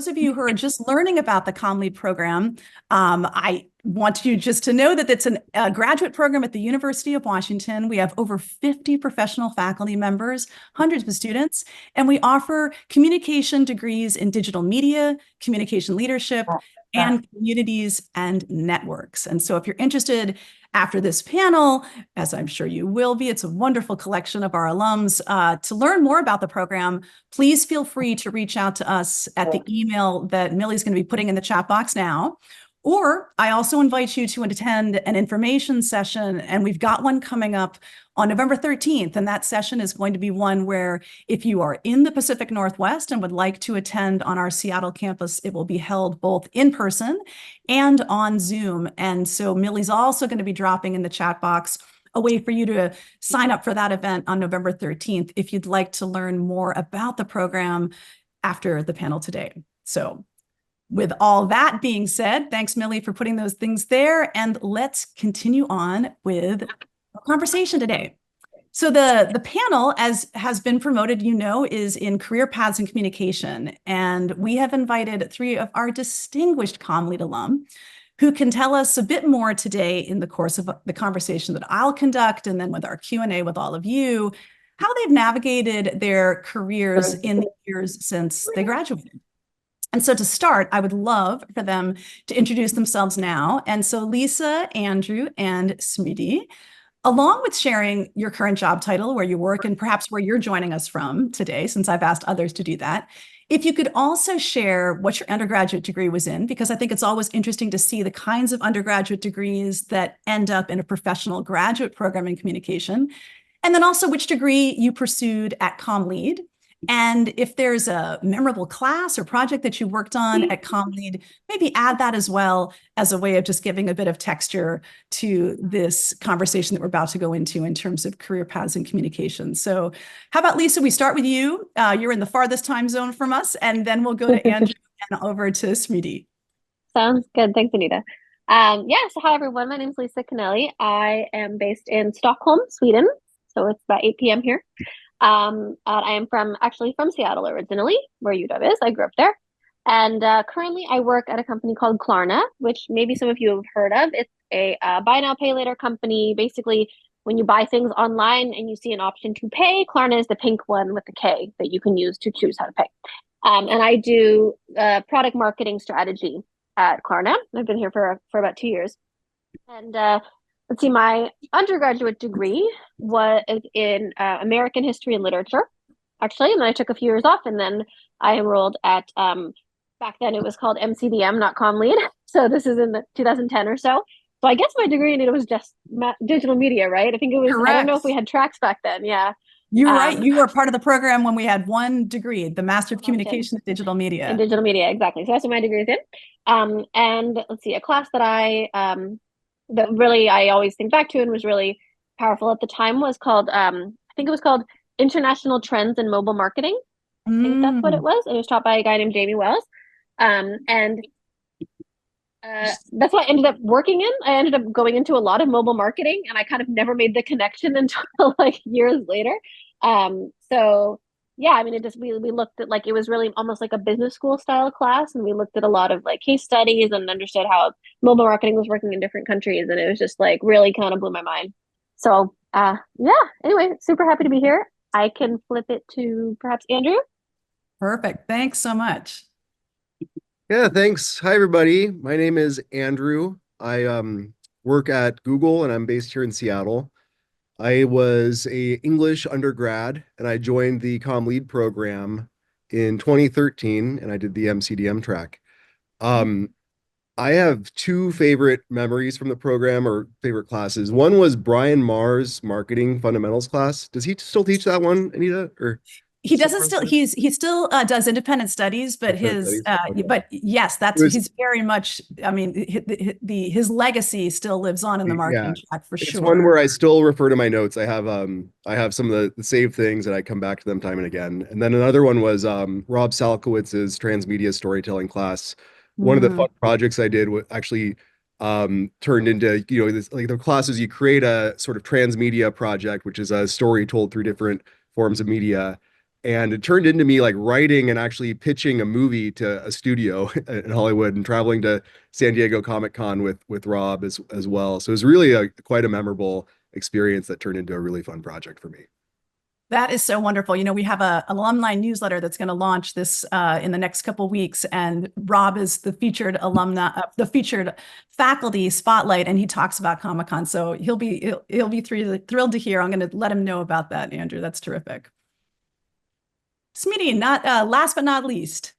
those of you who are just learning about the Comm Lead program, I want you just to know that it's a graduate program at the University of Washington. We have over 50 professional faculty members, hundreds of students, and we offer communication degrees in digital media, communication leadership, and communities and networks. And so if you're interested after this panel, as I'm sure you will be, it's a wonderful collection of our alums. To learn more about the program, please feel free to reach out to us at the email that Millie's going to be putting in the chat box now. Or I also invite you to attend an information session, and we've got one coming up on November 13th. And that session is going to be one where if you are in the Pacific Northwest and would like to attend on our Seattle campus, it will be held both in person and on Zoom. And so Millie's also going to be dropping in the chat box a way for you to sign up for that event on November 13th if you'd like to learn more about the program after the panel today. So with all that being said, thanks, Millie, for putting those things there. And let's continue on with our conversation today. So the panel, as has been promoted, is in career paths and communication. And we have invited three of our distinguished Comm Lead alum who can tell us a bit more today in the course of the conversation that I'll conduct, and then with our Q&A with all of you, how they've navigated their careers in the years since they graduated. And so to start, I would love for them to introduce themselves now. And so Lisa, Andrew, and Smridhi, along with sharing your current job title, where you work, and perhaps where you're joining us from today, since I've asked others to do that, if you could also share what your undergraduate degree was in, because I think it's always interesting to see the kinds of undergraduate degrees that end up in a professional graduate program in communication, and then also which degree you pursued at Comm Lead. And if there's a memorable class or project that you worked on at Comm Lead, maybe add that as well as a way of just giving a bit of texture to this conversation that we're about to go into in terms of career paths and communication. So how about Lisa, we start with you. You're in the farthest time zone from us, and then we'll go to Andrew and over to Smridhi. Sounds good. Thanks, Anita. So hi, everyone. My name is Lisa Kennelly. I am based in Stockholm, Sweden. So it's about 8 p.m. here. I am actually from Seattle originally, where UW is. I grew up there. And currently I work at a company called Klarna, which maybe some of you have heard of. It's a buy now, pay later company. Basically, when you buy things online and you see an option to pay, Klarna is the pink one with the K that you can use to choose how to pay. And I do product marketing strategy at Klarna. I've been here for about 2 years. And let's see, my undergraduate degree was in American history and literature, actually. And then I took a few years off, and then I enrolled at, back then it was called MCDM, not Comm Lead. So this is in the 2010 or so. So I guess my degree in it was just digital media, right? I think it was, correct. I don't know if we had tracks back then. Yeah. You're right. You were part of the program when we had one degree, the Master of Communication in Digital Media. In digital media, exactly. So that's what my degree is in. And let's see, a class that that really I always think back to and was really powerful at the time was called, I think it was called International Trends in Mobile Marketing. I think that's what it was. It was taught by a guy named Jamie Wells. And that's what I ended up working in. I ended up going into a lot of mobile marketing, and I kind of never made the connection until like years later. So yeah, I mean, it just, we looked at, like, it was really almost like a business school style class. And we looked at a lot of like case studies and understood how mobile marketing was working in different countries. And it was just like really kind of blew my mind. So yeah, anyway, super happy to be here. I can flip it to perhaps Andrew. Perfect. Thanks so much. Yeah, thanks. Hi, everybody. My name is Andrew. I work at Google, and I'm based here in Seattle. I was a English undergrad, and I joined the Comm Lead program in 2013, and I did the MCDM track. I have two favorite memories from the program, or favorite classes. One was Brian Marr's marketing fundamentals class. Does he still teach that one, Anita? Or he doesn't still, he still does independent studies, but but yes, he's very much, I mean, his legacy still lives on in the marketing track for sure. It's one where I still refer to my notes. I have some of the saved things, and I come back to them time and again. And then another one was Rob Salkowitz's transmedia storytelling class. One of the fun projects I did actually turned into, this, like, the classes, you create a sort of transmedia project, which is a story told through different forms of media. And it turned into me like writing and actually pitching a movie to a studio in Hollywood and traveling to San Diego Comic Con with Rob as well. So it was really quite a memorable experience that turned into a really fun project for me. That is so wonderful. You know, we have a alumni newsletter that's going to launch this in the next couple of weeks, and Rob is the featured the featured faculty spotlight, and he talks about Comic-Con. So he'll be thrilled to hear. I'm going to let him know about that, Andrew. That's terrific. Smridhi, not last but not least.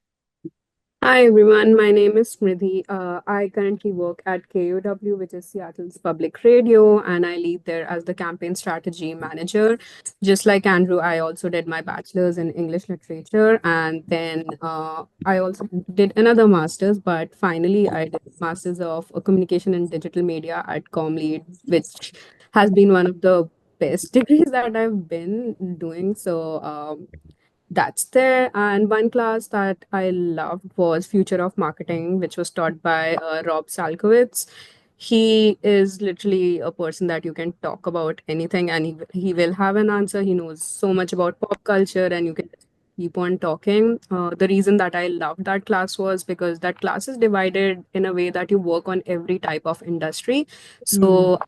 Hi everyone, my name is Smridhi. I currently work at KUOW, which is Seattle's public radio, and I lead there as the campaign strategy manager. Just like Andrew, I also did my bachelor's in English literature, and then I also did another master's, but finally I did master's of communication and digital media at Comm Lead, which has been one of the best degrees that I've been doing. So that's there. And one class that I loved was Future of Marketing, which was taught by Rob Salkowitz. He is literally a person that you can talk about anything and he will have an answer. He knows so much about pop culture and you can keep on talking. The reason that I loved that class was because that class is divided in a way that you work on every type of industry. So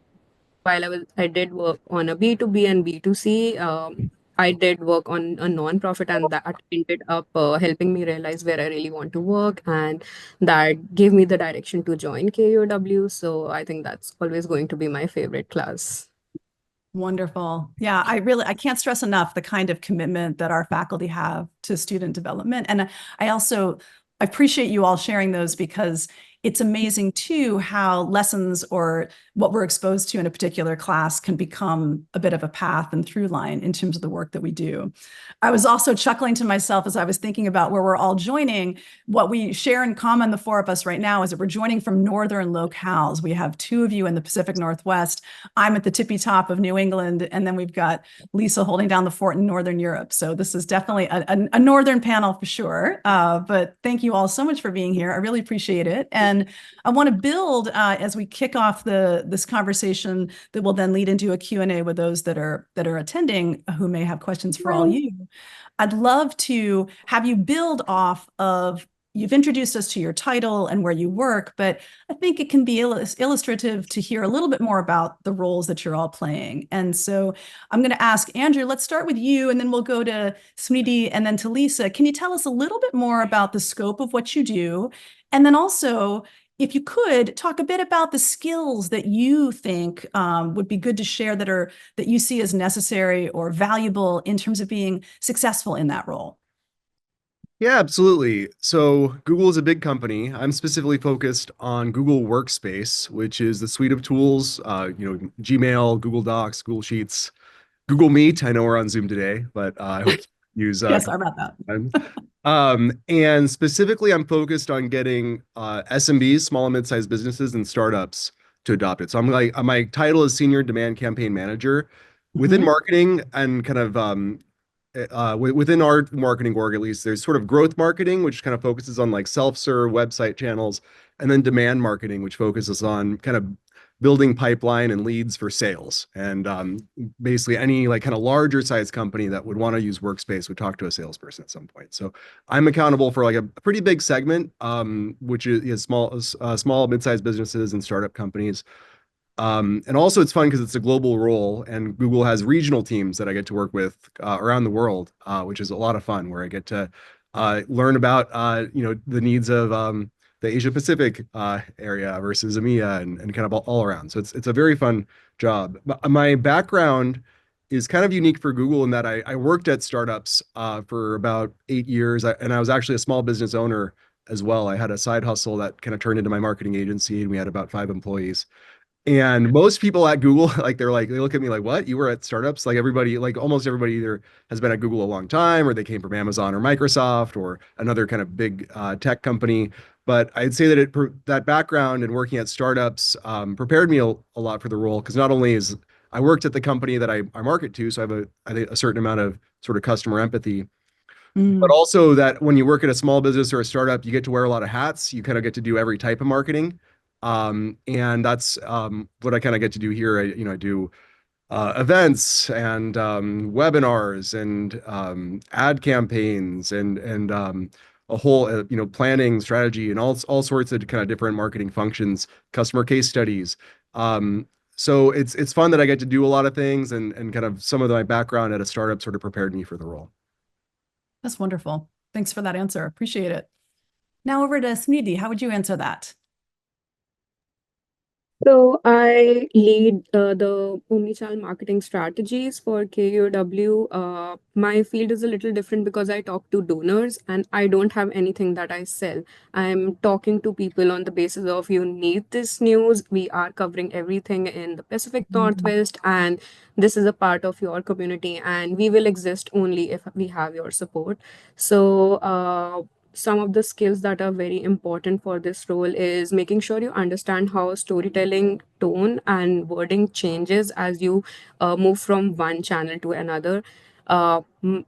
while I did work on a B2B and B2C. I did work on a non-profit, and that ended up helping me realize where I really want to work, and that gave me the direction to join KUOW. So I think that's always going to be my favorite class. Wonderful. Yeah, I can't stress enough the kind of commitment that our faculty have to student development. And I appreciate you all sharing those, because it's amazing too how lessons or what we're exposed to in a particular class can become a bit of a path and through line in terms of the work that we do. I was also chuckling to myself as I was thinking about where we're all joining. What we share in common, the four of us right now, is that we're joining from northern locales. We have two of you in the Pacific Northwest. I'm at the tippy top of New England, and then we've got Lisa holding down the fort in Northern Europe. So this is definitely a northern panel for sure. But thank you all so much for being here. I really appreciate it. And I want to build as we kick off this conversation that will then lead into a Q&A with those that are attending who may have questions for all you. I'd love to have you build off of, you've introduced us to your title and where you work, but I think it can be illustrative to hear a little bit more about the roles that you're all playing. And so I'm going to ask Andrew, let's start with you, and then we'll go to Smridhi and then to Lisa. Can you tell us a little bit more about the scope of what you do? And then also, if you could, talk a bit about the skills that you think would be good to share that you see as necessary or valuable in terms of being successful in that role. Yeah, absolutely. So Google is a big company. I'm specifically focused on Google Workspace, which is the suite of tools, Gmail, Google Docs, Google Sheets, Google Meet. I know we're on Zoom today, but I hope you use Yes, sorry about that. And specifically, I'm focused on getting SMBs, small and mid-sized businesses, and startups to adopt it. So my title is Senior Demand Campaign Manager. Within marketing and kind of within our marketing org, at least, there's sort of growth marketing, which kind of focuses on like self-serve website channels, and then demand marketing, which focuses on kind of building pipeline and leads for sales. And basically any like kind of larger size company that would want to use Workspace would talk to a salesperson at some point. So I'm accountable for like a pretty big segment, which is small, mid-sized businesses and startup companies. And also it's fun because it's a global role, and Google has regional teams that I get to work with around the world, which is a lot of fun, where I get to learn about the needs of the Asia Pacific area versus EMEA and kind of all around. So it's a very fun job. My background is kind of unique for Google in that I worked at startups for about 8 years, and I was actually a small business owner as well. I had a side hustle that kind of turned into my marketing agency, and we had about 5 employees. And most people at Google, like they look at me like, what? You were at startups? Like everybody, like almost everybody either has been at Google a long time, or they came from Amazon or Microsoft or another kind of big tech company. But I'd say that that background and working at startups prepared me a lot for the role, because not only is I worked at the company that I market to, so I think a certain amount of sort of customer empathy, but also that when you work at a small business or a startup, you get to wear a lot of hats. You kind of get to do every type of marketing. And that's what I kind of get to do here. I do events and webinars and ad campaigns and a whole planning strategy and all sorts of kind of different marketing functions, customer case studies. So it's fun that I get to do a lot of things, and kind of some of my background at a startup sort of prepared me for the role. That's wonderful. Thanks for that answer. Appreciate it. Now over to Smridhi. How would you answer that? So I lead the omnichannel marketing strategies for KUOW. My field is a little different because I talk to donors and I don't have anything that I sell. I'm talking to people on the basis of you need this news. We are covering everything in the Pacific Northwest, and this is a part of your community, and we will exist only if we have your support. So some of the skills that are very important for this role is making sure you understand how storytelling tone and wording changes as you move from one channel to another.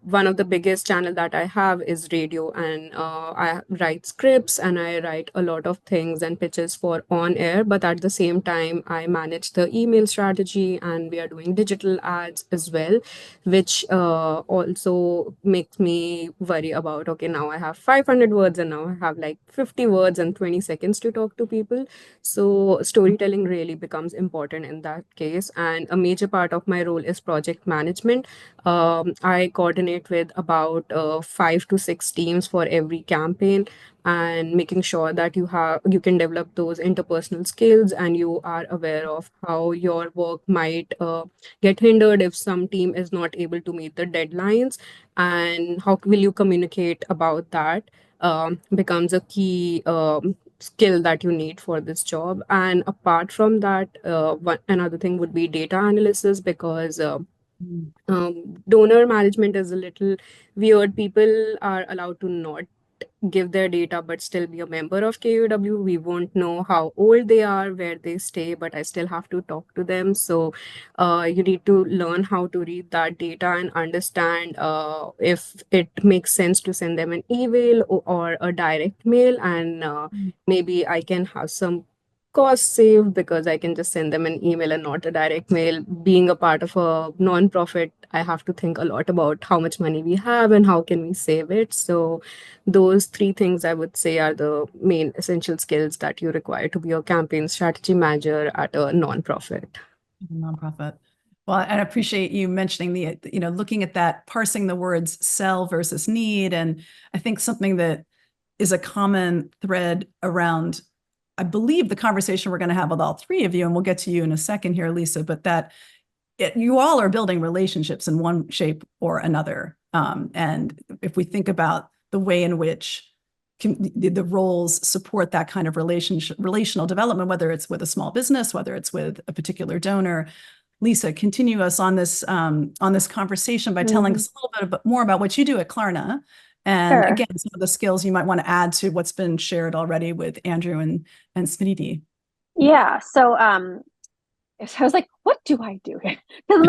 One of the biggest channel that I have is radio, and I write scripts and I write a lot of things and pitches for on air, but at the same time I manage the email strategy and we are doing digital ads as well, which also makes me worry about, okay, now I have 500 words and now I have like 50 words and 20 seconds to talk to people. So storytelling really becomes important in that case, and a major part of my role is project management. I coordinate with about 5 to 6 teams for every campaign, and making sure that you can develop those interpersonal skills and you are aware of how your work might get hindered if some team is not able to meet the deadlines, and how will you communicate about that becomes a key skill that you need for this job. And apart from that, another thing would be data analysis, because donor management is a little weird. People are allowed to not give their data but still be a member of KUOW. We won't know how old they are, where they stay, but I still have to talk to them. So you need to learn how to read that data and understand if it makes sense to send them an email or a direct mail, and maybe I can have some cost saved because I can just send them an email and not a direct mail. Being a part of a non-profit, I have to think a lot about how much money we have and how can we save it. So those three things I would say are the main essential skills that you require to be a campaign strategy manager at a nonprofit. Nonprofit. Well, and I appreciate you mentioning looking at that, parsing the words sell versus need. And I think something that is a common thread around, I believe, the conversation we're going to have with all three of you, and we'll get to you in a second here, Lisa, but that you all are building relationships in one shape or another. And if we think about the way in which the roles support that kind of relational development, whether it's with a small business, whether it's with a particular donor. Lisa, continue us on this conversation by telling us a little bit more about what you do at Klarna. And Sure. again, some of the skills you might want to add to what's been shared already with Andrew and Smridhi. Yeah. So I was like, what do I do here? Because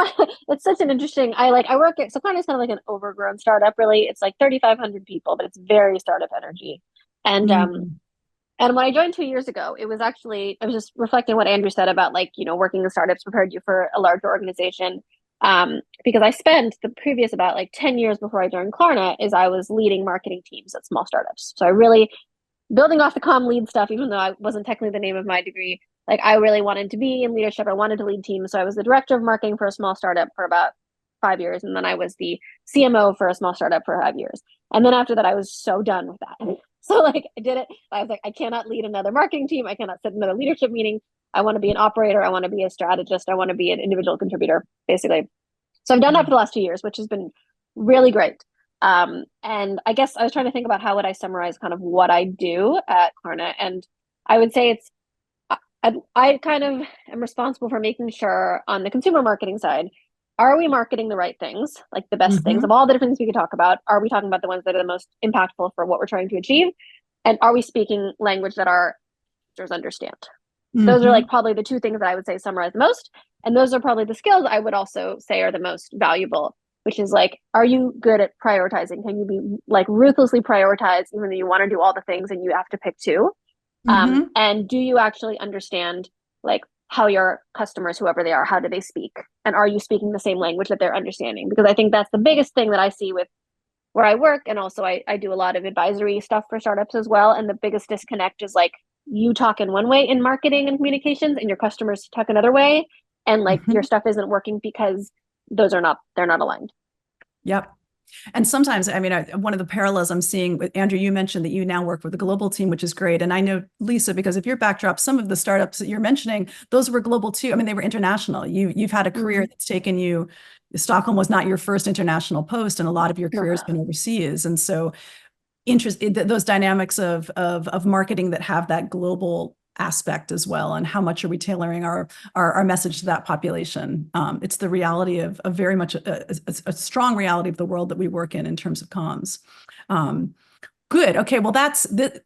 it's such an interesting, I work at, so Klarna is kind of like an overgrown startup, really. It's like 3,500 people, but it's very startup energy. And and when I joined 2 years ago, it was actually, I was just reflecting what Andrew said about working in startups prepared you for a larger organization. Because I spent the previous about 10 years before I joined Klarna is I was leading marketing teams at small startups. So I really, building off the Comm Lead stuff, even though I wasn't technically the name of my degree, I really wanted to be in leadership. I wanted to lead teams. So I was the director of marketing for a small startup for about 5 years. And then I was the CMO for a small startup for 5 years. And then after that, I was so done with that. So I did it. I was like, I cannot lead another marketing team. I cannot sit in another leadership meeting. I want to be an operator. I want to be a strategist. I want to be an individual contributor, basically. So I've done that for the last 2 years, which has been really great. And I guess I was trying to think about how would I summarize kind of what I do at Klarna. And I would say I kind of am responsible for making sure on the consumer marketing side, are we marketing the right things, like the best things of all the different things we could talk about? Are we talking about the ones that are the most impactful for what we're trying to achieve? And are we speaking language that our users understand? Those are probably the two things that I would say summarize the most. And those are probably the skills I would also say are the most valuable, which is are you good at prioritizing? Can you be ruthlessly prioritize even though you want to do all the things and you have to pick two? And do you actually understand how your customers, whoever they are, how do they speak? And are you speaking the same language that they're understanding? Because I think that's the biggest thing that I see with where I work. And also I do a lot of advisory stuff for startups as well. And the biggest disconnect is like you talk in one way in marketing and communications and your customers talk another way. And like your stuff isn't working because they're not aligned. Yep. And sometimes, I mean, one of the parallels I'm seeing with Andrew, you mentioned that you now work with a global team, which is great. And I know, Lisa, because of your backdrop, some of the startups that you're mentioning, those were global too. I mean, they were international. You've had a career that's taken you, Stockholm was not your first international post, and a lot of your career has been overseas. And so those dynamics of marketing that have that global aspect as well, and how much are we tailoring our message to that population. It's the reality of very much a strong reality of the world that we work in terms of comms. Good. Okay. Well,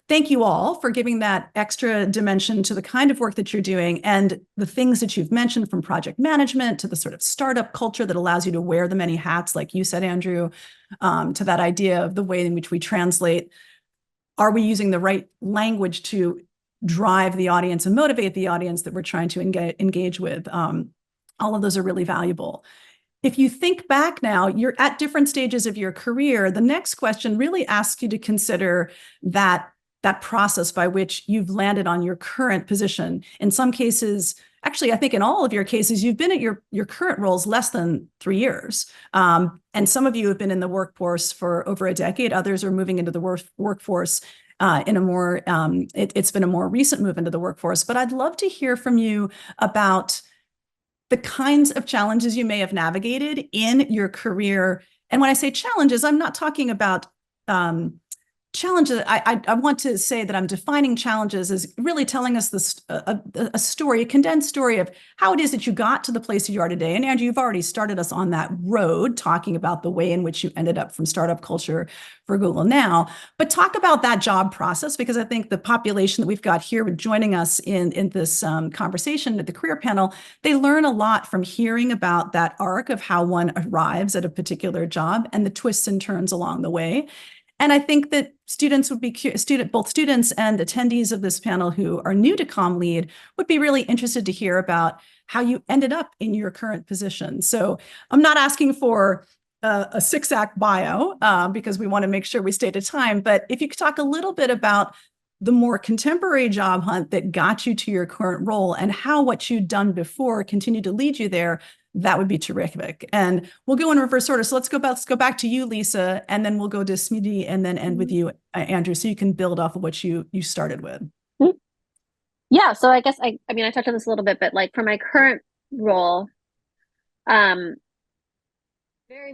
thank you all for giving that extra dimension to the kind of work that you're doing and the things that you've mentioned, from project management to the sort of startup culture that allows you to wear the many hats, like you said, Andrew, to that idea of the way in which we translate. Are we using the right language to drive the audience and motivate the audience that we're trying to engage with? All of those are really valuable. If you think back now, you're at different stages of your career. The next question really asks you to consider that process by which you've landed on your current position. In some cases, actually, I think in all of your cases, you've been at your current roles less than 3 years. And some of you have been in the workforce for over a decade. Others are moving into the workforce in a more, it's been a more recent move into the workforce. But I'd love to hear from you about the kinds of challenges you may have navigated in your career. And when I say challenges, I'm not talking about challenges. I want to say that I'm defining challenges as really telling us a story, a condensed story of how it is that you got to the place you are today. And Andrew, you've already started us on that road, talking about the way in which you ended up from startup culture for Google now. But talk about that job process, because I think the population that we've got here joining us in this conversation at the career panel, they learn a lot from hearing about that arc of how one arrives at a particular job and the twists and turns along the way. And I think that students would be both students and attendees of this panel who are new to Comm Lead would be really interested to hear about how you ended up in your current position. So I'm not asking for a 6-act bio because we want to make sure we stay to time. But if you could talk a little bit about the more contemporary job hunt that got you to your current role and how what you'd done before continued to lead you there, that would be terrific. And we'll go in reverse order. So let's go back to you, Lisa, and then we'll go to Smridhi and then end with you, Andrew, so you can build off of what you started with. Yeah, so I guess I mean I touched on this a little bit, but like for my current role, very,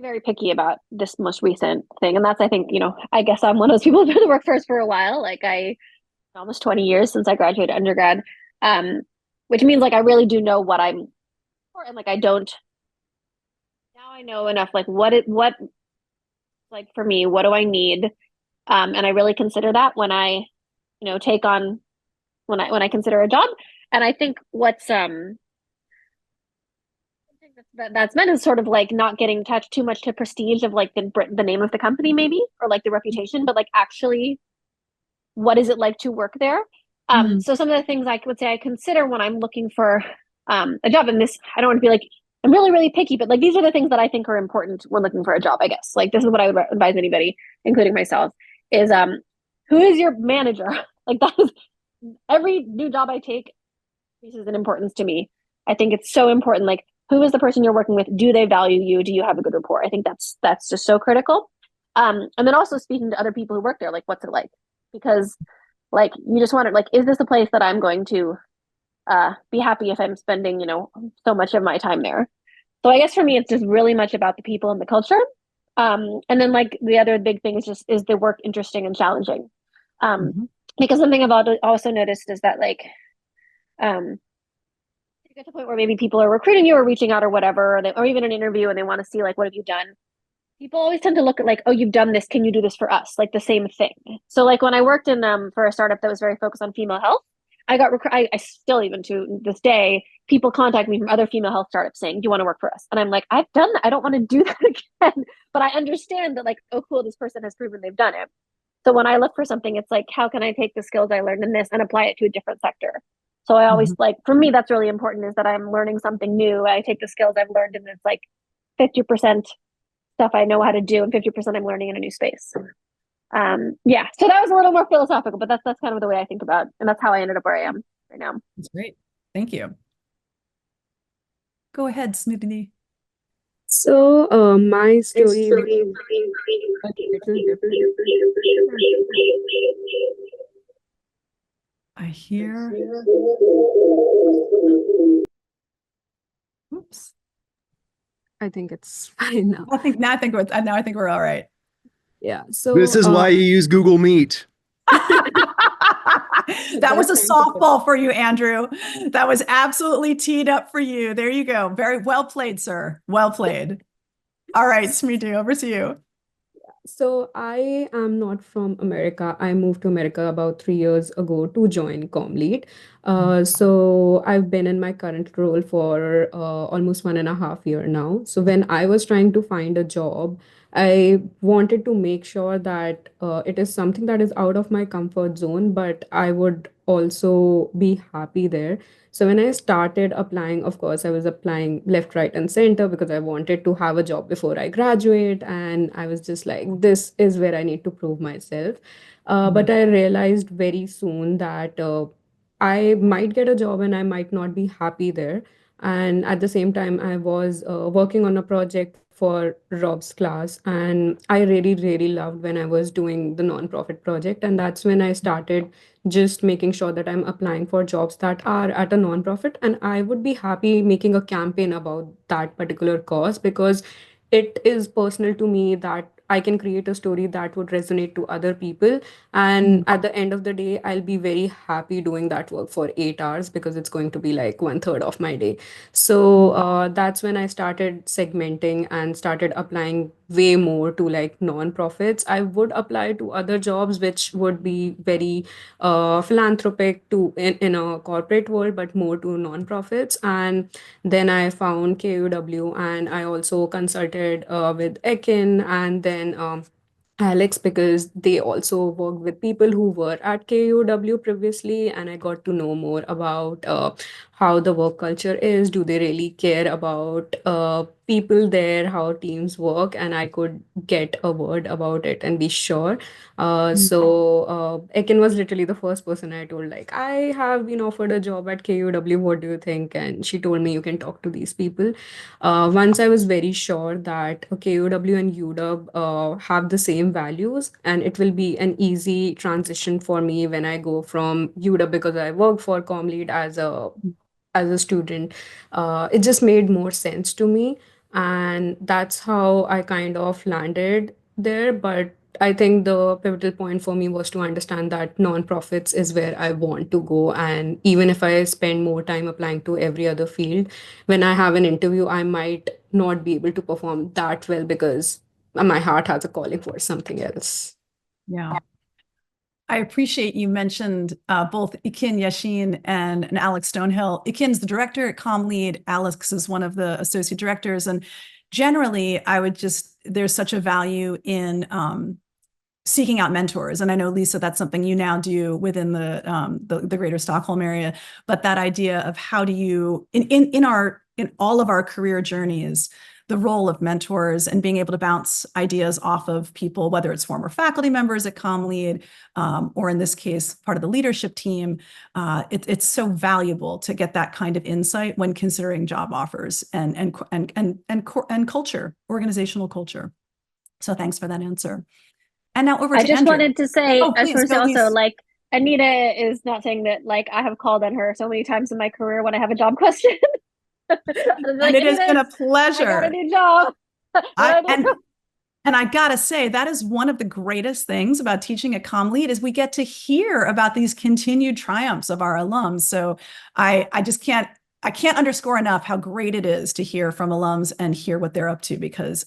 very picky about this most recent thing. And that's, I think, I guess I'm one of those people who've been in the workforce for a while. Like almost 20 years since I graduated undergrad, which means like I really do know what I'm for, and like I know enough like what like for me, what do I need, and I really consider that when I take on when I consider a job. And I think what's that's meant is sort of like not getting attached too much to prestige of like the name of the company maybe, or like the reputation, but like actually what is it like to work there. So some of the things I would say I consider when I'm looking for a job, and this, I don't want to be like, I'm really, really picky, but like these are the things that I think are important when looking for a job, I guess. Like this is what I would advise anybody, including myself, is who is your manager? Like that is, every new job I take increases in importance to me. I think it's so important. Like, who is the person you're working with? Do they value you? Do you have a good rapport? I think that's just so critical. And then also speaking to other people who work there, like what's it like? Because like you just want to, like, is this a place that I'm going to be happy if I'm spending, so much of my time there? So I guess for me, it's just really much about the people and the culture. And then like the other big thing is the work interesting and challenging. Because something I've also noticed is that like, you get to the point where maybe people are recruiting you or reaching out or whatever, or even an interview, and they want to see like, what have you done? People always tend to look at like, oh, you've done this. Can you do this for us? Like the same thing. So like when I worked in for a startup that was very focused on female health, I still, even to this day, people contact me from other female health startups saying, do you want to work for us? And I'm like, I've done that. I don't want to do that again. But I understand that like, oh, cool, this person has proven they've done it. So when I look for something, it's like, how can I take the skills I learned in this and apply it to a different sector? So I always like, for me, that's really important, is that I'm learning something new. I take the skills I've learned and it's like 50% stuff I know how to do and 50% I'm learning in a new space. Yeah, so that was a little more philosophical, but that's kind of the way I think about it, and that's how I ended up where I am right now. That's great. Thank you. Go ahead, Smridhi. So, my story is a little different. I hear. Oops. I think it's fine now. I think we're all right. Yeah. So This is why you use Google Meet. That was a softball for you, Andrew. That was absolutely teed up for you. There you go. Very well played, sir. Well played. All right, Smridhi, over to you. So I am not from America. I moved to America about 3 years ago to join Comm Lead. So I've been in my current role for almost 1.5 years now. So when I was trying to find a job, I wanted to make sure that it is something that is out of my comfort zone, but I would also be happy there. So when I started applying, of course, I was applying left, right, and center because I wanted to have a job before I graduate. And I was just like, this is where I need to prove myself. But I realized very soon that I might get a job and I might not be happy there. And at the same time, I was working on a project for Rob's class, and I really, really loved when I was doing the nonprofit project. And that's when I started just making sure that I'm applying for jobs that are at a nonprofit. And I would be happy making a campaign about that particular cause because it is personal to me that I can create a story that would resonate to other people. And at the end of the day, I'll be very happy doing that work for 8 hours because it's going to be like 1/3 of my day. So that's when I started segmenting and started applying way more to like non-profits. I would apply to other jobs which would be very philanthropic to in a corporate world, but more to non-profits. And then I found KUOW, and I also consulted with Ekin, and then Alex, because they also worked with people who were at KUOW previously, and I got to know more about how the work culture is. Do they really care about people there, how teams work? And I could get a word about it and be sure. So Ekin was literally the first person I told, like, I have been offered a job at KUOW. What do you think? And she told me, you can talk to these people. Once I was very sure that KUOW and UW have the same values, and it will be an easy transition for me when I go from UW because I work for Comm Lead as a student. It just made more sense to me, and that's how I kind of landed there. But I think the pivotal point for me was to understand that nonprofits is where I want to go. And even if I spend more time applying to every other field, when I have an interview, I might not be able to perform that well because my heart has a calling for something else. Yeah. I appreciate you mentioned both Ekin Yashin and Alex Stonehill. Ekin's the director at Comm Lead. Alex is one of the associate directors. And generally, there's such a value in seeking out mentors. And I know, Lisa, that's something you now do within the greater Stockholm area. But that idea of how do you, in all of our career journeys, the role of mentors and being able to bounce ideas off of people, whether it's former faculty members at Comm Lead, or in this case, part of the leadership team, it's so valuable to get that kind of insight when considering job offers and culture, organizational culture. So thanks for that answer. And now over to Andrew. I just wanted to say, I just want to say also, like, Anita is not saying that, like, I have called on her so many times in my career when I have a job question. And it has been a pleasure. I got a new job. And I gotta say, that is one of the greatest things about teaching at Comm Lead is we get to hear about these continued triumphs of our alums. So I can't underscore enough how great it is to hear from alums and hear what they're up to because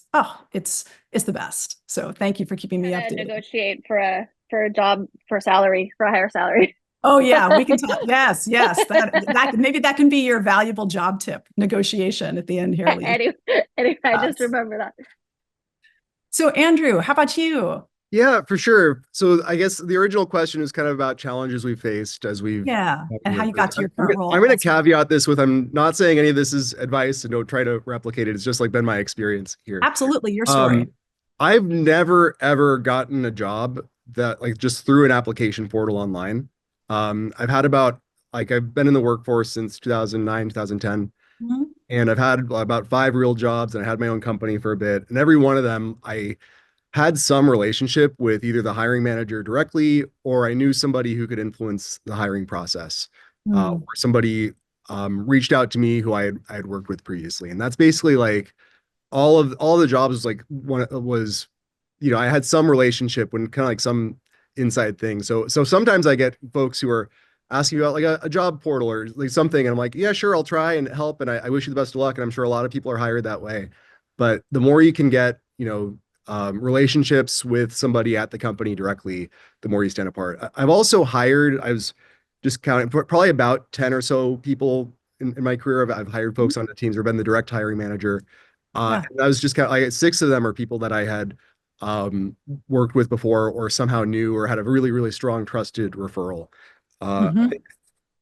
it's the best. So thank you for keeping me updated. Negotiate for a job for a higher salary. Oh yeah, we can talk. Yes. That maybe that can be your valuable job tip negotiation at the end here. Anyway, I just remember that. So Andrew, how about you? Yeah, for sure. So I guess the original question is kind of about challenges we faced as we've Yeah, and how you got to your I'm current role. going to also. caveat this with I'm not saying any of this is advice and don't try to replicate it. It's just like been my experience here. Absolutely, your story. I've never ever gotten a job that like just through an application portal online. I've had about like I've been in the workforce since 2009, 2010, Mhm. and I've had about 5 real jobs, and I had my own company for a bit. And every one of them, I had some relationship with either the hiring manager directly, or I knew somebody who could influence the hiring process, Mm. or somebody reached out to me who I had worked with previously. And that's basically like all the jobs was like one was, I had some relationship when kind of like some inside thing. So sometimes I get folks who are asking about like a job portal or like something, and I'm like, yeah, sure, I'll try and help, and I wish you the best of luck. And I'm sure a lot of people are hired that way. But the more you can get, relationships with somebody at the company directly, the more you stand apart. I've also hired, I was just counting, probably about 10 or so people in my career. I've hired folks onto teams or been the direct hiring manager. Yeah. And I was just kind of like 6 of them are people that I had um, worked with before or somehow knew or had a really, really strong trusted referral. I Mhm. think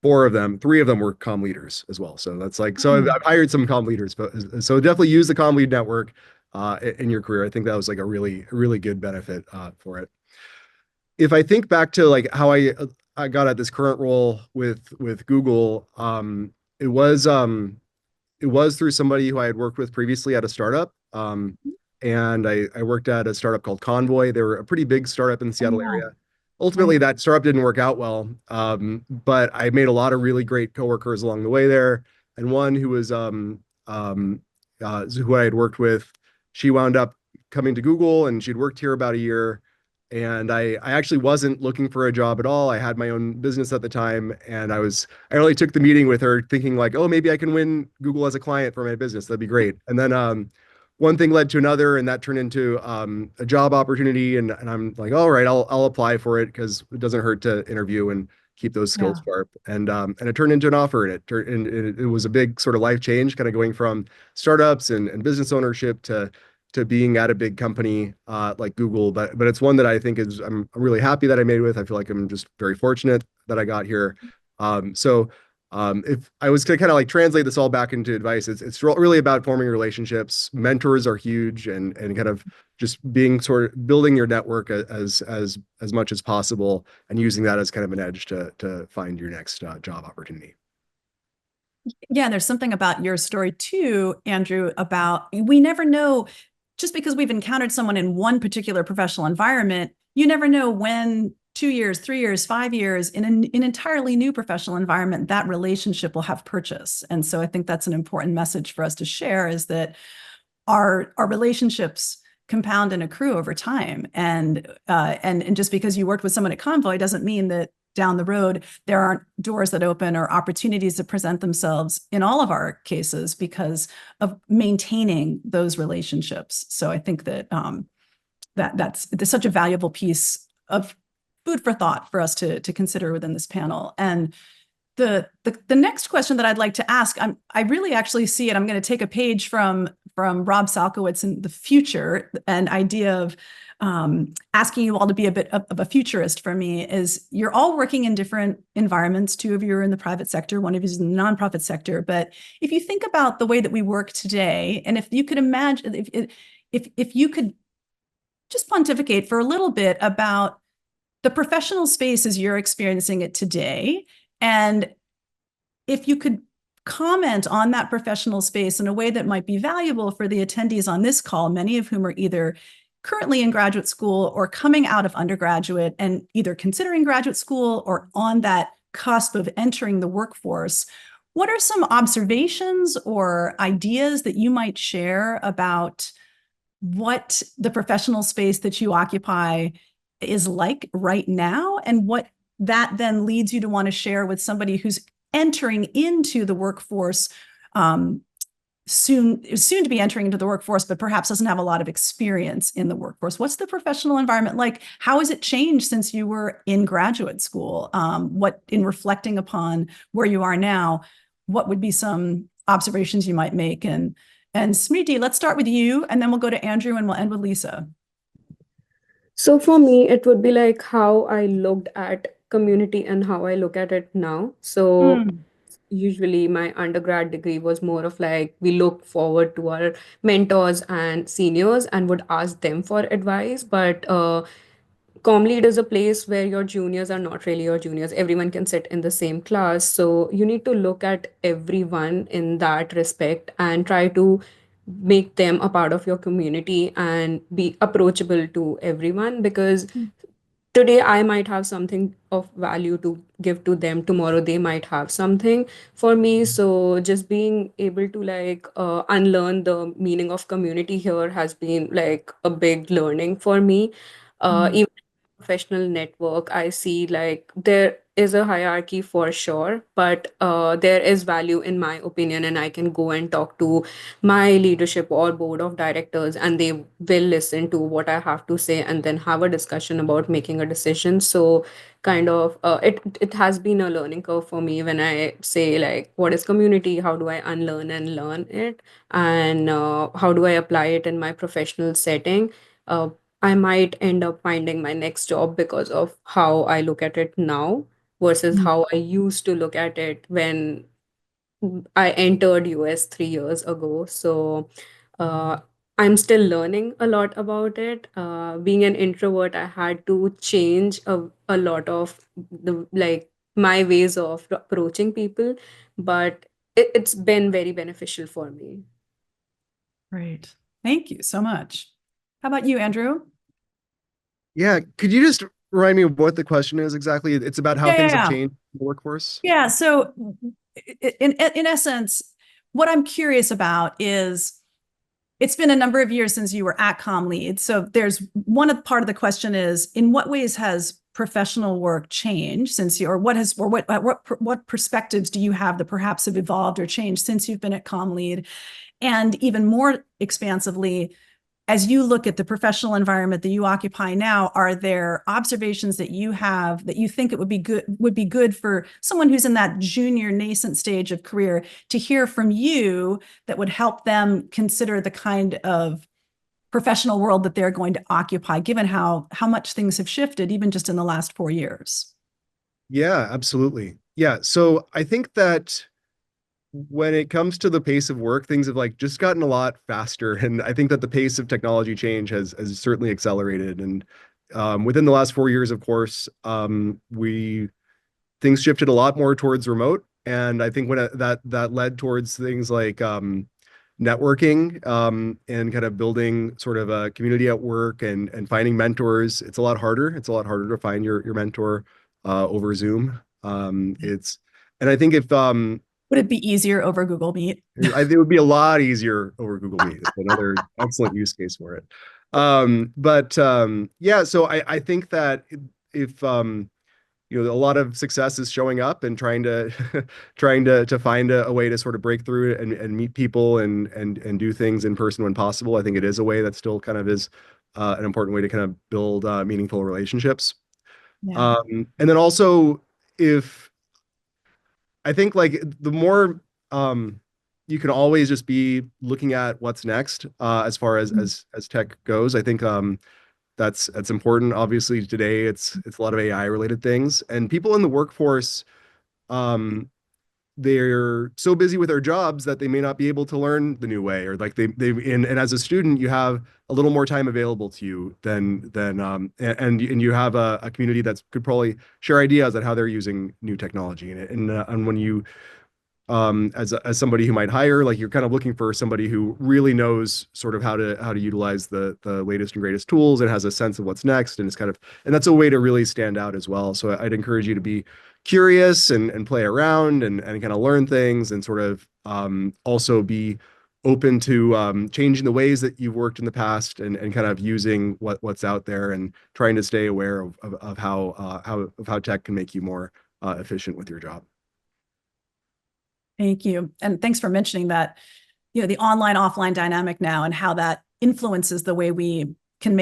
3 of them were comm leaders as well. So that's like, so I've hired some comm leaders, but so definitely use the comm lead network in your career. I think that was like a really, really good benefit for it. If I think back to like how I got at this current role with Google, it was um, it was through somebody who I had worked with previously at a startup. And I worked at a startup called Convoy. They were a pretty big startup in the Oh, Seattle yeah. area. Ultimately, that startup didn't work out well. But I made a lot of really great coworkers along the way there. And one who was who I had worked with, she wound up coming to Google, and she'd worked here about a year. And I actually wasn't looking for a job at all. I had my own business at the time, and I really took the meeting with her thinking like, oh, maybe I can win Google as a client for my business. That'd be great. And then one thing led to another, and that turned into a job opportunity. And I'm like, all right, I'll apply for it because it doesn't hurt to interview and keep those skills Yeah. sharp. And it turned into an offer, and it was a big sort of life change, kind of going from startups and business ownership to being at a big company like Google. But it's one that I think is I'm really happy that I made with. I feel like I'm just very fortunate that I got here. If I was to kind of like translate this all back into advice, it's really about forming relationships. Mentors are huge, and kind of just being sort of building your network as much as possible, and using that as kind of an edge to find your next job opportunity. Yeah, there's something about your story too, Andrew, about we never know, just because we've encountered someone in one particular professional environment, you never know when 2 years, 3 years, 5 years in an entirely new professional environment, that relationship will have purchase. And so I think that's an important message for us to share, is that our relationships compound and accrue over time. And just because you worked with someone at Convoy doesn't mean that down the road there aren't doors that open or opportunities that present themselves in all of our cases because of maintaining those relationships. So I think that that's such a valuable piece of food for thought for us to consider within this panel. And the next question that I'd like to ask, I really actually see it. I'm going to take a page from Rob Salkowitz in The Future, an idea of asking you all to be a bit of a futurist for me is you're all working in different environments. 2 of you are in the private sector, 1 of you is in the nonprofit sector. But if you think about the way that we work today, and if you could imagine, if you could just pontificate for a little bit about the professional space as you're experiencing it today, and if you could comment on that professional space in a way that might be valuable for the attendees on this call, many of whom are either currently in graduate school or coming out of undergraduate and either considering graduate school or on that cusp of entering the workforce, what are some observations or ideas that you might share about what the professional space that you occupy is like right now, and what that then leads you to want to share with somebody who's entering into the workforce, soon to be entering into the workforce, but perhaps doesn't have a lot of experience in the workforce? What's the professional environment like? How has it changed since you were in graduate school? What, in reflecting upon where you are now, what would be some observations you might make? And Smridhi, let's start with you, and then we'll go to Andrew, and we'll end with Lisa. So for me, it would be like how I looked at community and how I look at it now. So Mm, usually my undergrad degree was more of like we look forward to our mentors and seniors and would ask them for advice. But Comm Lead is a place where your juniors are not really your juniors. Everyone can sit in the same class. So you need to look at everyone in that respect and try to make them a part of your community and be approachable to everyone, because mm, today I might have something of value to give to them, tomorrow they might have something for me. So just being able to like unlearn the meaning of community here has been like a big learning for me. mm, Even professional network, I see like there is a hierarchy for sure, but there is value in my opinion, and I can go and talk to my leadership or board of directors, and they will listen to what I have to say and then have a discussion about making a decision. So kind of it has been a learning curve for me when I say like what is community, how do I unlearn and learn it, and how do I apply it in my professional setting. uh, I might end up finding my next job because of how I look at it now versus mm. how I used to look at it when I entered US 3 years ago. So uh, I'm still learning a lot about it. Being an introvert, I had to change a lot of the like my ways of approaching people, but it's been very beneficial for me. Great. Thank you so much. How about you, Andrew? Yeah, could you just remind me of what the question is exactly? It's about how Yeah, yeah, things have yeah. changed in the workforce. Yeah. So in essence, what I'm curious about is it's been a number of years since you were at Comm Lead. So there's part of the question is, in what ways has professional work changed since you, or what perspectives do you have that perhaps have evolved or changed since you've been at Comm Lead? And even more expansively, as you look at the professional environment that you occupy now, are there observations that you have that you think it would be good for someone who's in that junior nascent stage of career to hear from you that would help them consider the kind of professional world that they're going to occupy, given how much things have shifted even just in the last 4 years? Yeah, absolutely. Yeah, so I think that when it comes to the pace of work, things have like just gotten a lot faster, and I think that the pace of technology change has certainly accelerated. And within the last 4 years, of course, we things shifted a lot more towards remote, and I think when that led towards things like networking and kind of building sort of a community at work and finding mentors. It's a lot harder. It's a lot harder to find your mentor over Zoom. It's and I think if Would it be easier over Google Meet? it would be a lot easier over Google Meet. It's another excellent use case for it. Yeah, so I think that if a lot of success is showing up and trying to trying to find a way to sort of break through and meet people and do things in person when possible. I think it is a way that still kind of is an important way to kind of build meaningful relationships. Yeah. And then also, if I think like the more you can always just be looking at what's next as far as tech goes. I think that's important. Obviously, today it's a lot of AI related things, and people in the workforce, um, they're so busy with their jobs that they may not be able to learn the new way, or like and as a student, you have a little more time available to you and you have a community that could probably share ideas on how they're using new technology, and when you as somebody who might hire, like you're kind of looking for somebody who really knows sort of how to utilize the latest and greatest tools and has a sense of what's next, and it's kind of, and that's a way to really stand out as well. So I'd encourage you to be curious and play around and kind of learn things, and sort of also be open to changing the ways that you've worked in the past, and kind of using what's out there and trying to stay aware of how tech can make you more efficient with your job. Thank you. And thanks for mentioning that, the online offline dynamic now and how that influences the way we can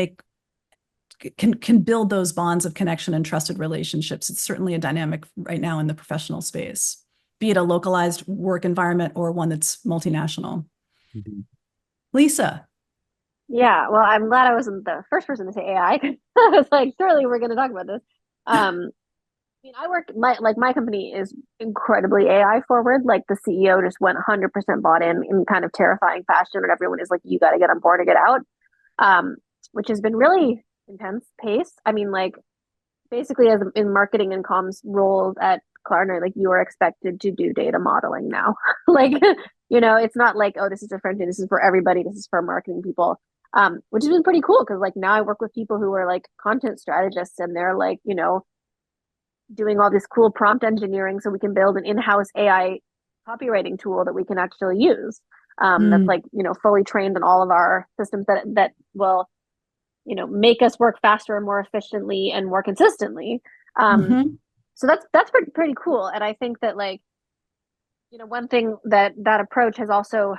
build those bonds of connection and trusted relationships. It's certainly a dynamic right now in the professional space, be it a localized work environment or one that's multinational. Mhm. Lisa. Yeah, well, I'm glad I wasn't the first person to say AI. 'Cause I was like, surely we're going to talk about this. I mean, my company is incredibly AI forward. Like the CEO just went 100% bought in kind of terrifying fashion, and everyone is like, you got to get on board or get out. Um, which has been really intense pace. I mean, like basically as in marketing and comms roles at Klarna, like you are expected to do data modeling now. Like, it's not like, oh, this is different. This is for everybody. This is for marketing people. Which has been pretty cool because like now I work with people who are like content strategists and they're like, doing all this cool prompt engineering so we can build an in-house AI copywriting tool that we can actually use. That's like, fully trained in all of our systems that will make us work faster and more efficiently and more consistently. So that's pretty cool. And I think that like, one thing that approach has also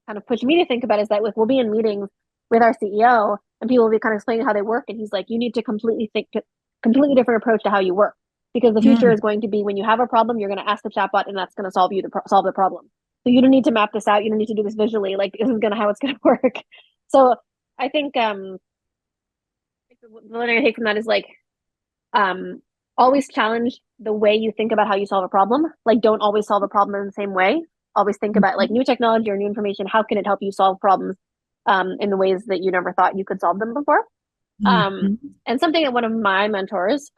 kind of pushed me to think about is that we'll be in meetings with our CEO and people will be kind of explaining how they work. And he's like, you need to completely different approach to how you work because the future is going to be when you have a problem, you're going to ask the chatbot and that's going to solve the problem. So you don't need to map this out. You don't need to do this visually. Like this is how it's going to work. So I think, the learning I take from that is like always challenge the way you think about how you solve a problem. Like don't always solve a problem in the same way. Always think about like new technology or new information. How can it help you solve problems in the ways that you never thought you could solve them before? And something that one of my mentors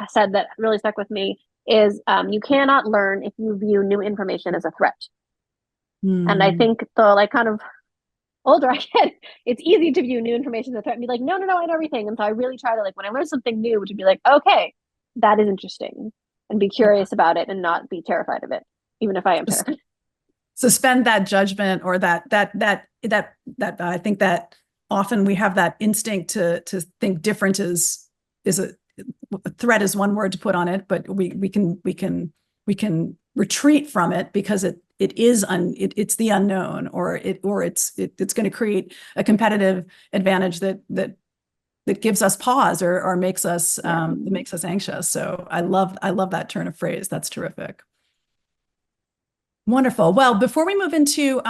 said that really stuck with me is you cannot learn if you view new information as a threat. And I think the like kind of older I get, it's easy to view new information as a threat and be like, no, I know everything. And so I really try to like when I learn something new, to be like, okay, that is interesting, and be curious about it and not be terrified of it, even if I am terrified. Suspend that judgment or that I think that often we have that instinct to think different is a threat is one word to put on it, but we can retreat from it because it's the unknown or it's going to create a competitive advantage that gives us pause or makes us anxious. So I love that turn of phrase. That's terrific. Wonderful. Well, before we move into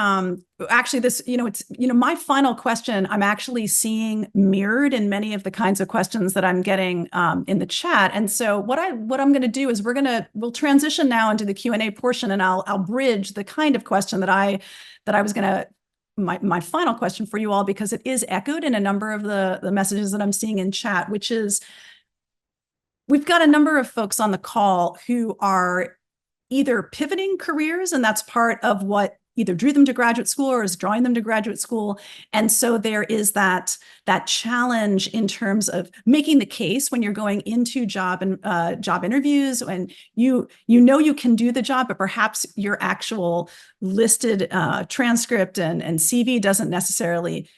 actually this, it's, my final question, I'm actually seeing mirrored in many of the kinds of questions that I'm getting in the chat. And so what I'm going to do is we'll transition now into the Q&A portion, and I'll bridge the kind of question that I was going to, my final question for you all, because it is echoed in a number of the messages that I'm seeing in chat, which is, we've got a number of folks on the call who are either pivoting careers, and that's part of what either drew them to graduate school or is drawing them to graduate school. And so there is that challenge in terms of making the case when you're going into job interviews, and you can do the job, but perhaps your actual listed transcript and CV doesn't necessarily